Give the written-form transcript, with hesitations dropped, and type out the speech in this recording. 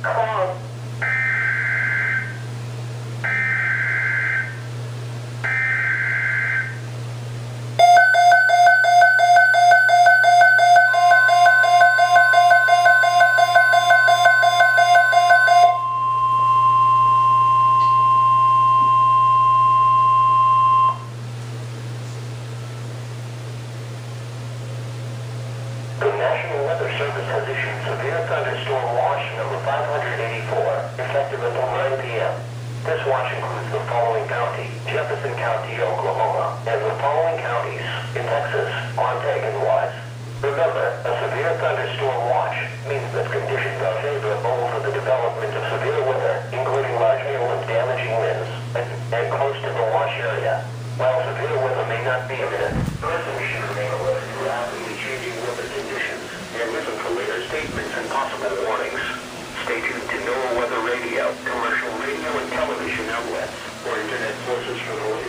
Cloud. The National Weather Service has issued severe thunderstorm watch number 584, effective until 9 p.m. This watch includes the following county: Jefferson County, Oklahoma, and the following counties in Texas, Montague and Wise. Remember, a severe thunderstorm watch means that conditions are favorable for the development of severe weather, including large hail and damaging winds, and close to the watch area. While severe weather may not be imminent, listeners should remain alert to rapidly changing weather conditions and listen for later statements and possible warnings. Stay tuned to NOAA Weather Radio, commercial radio and television outlets, or internet sources for the latest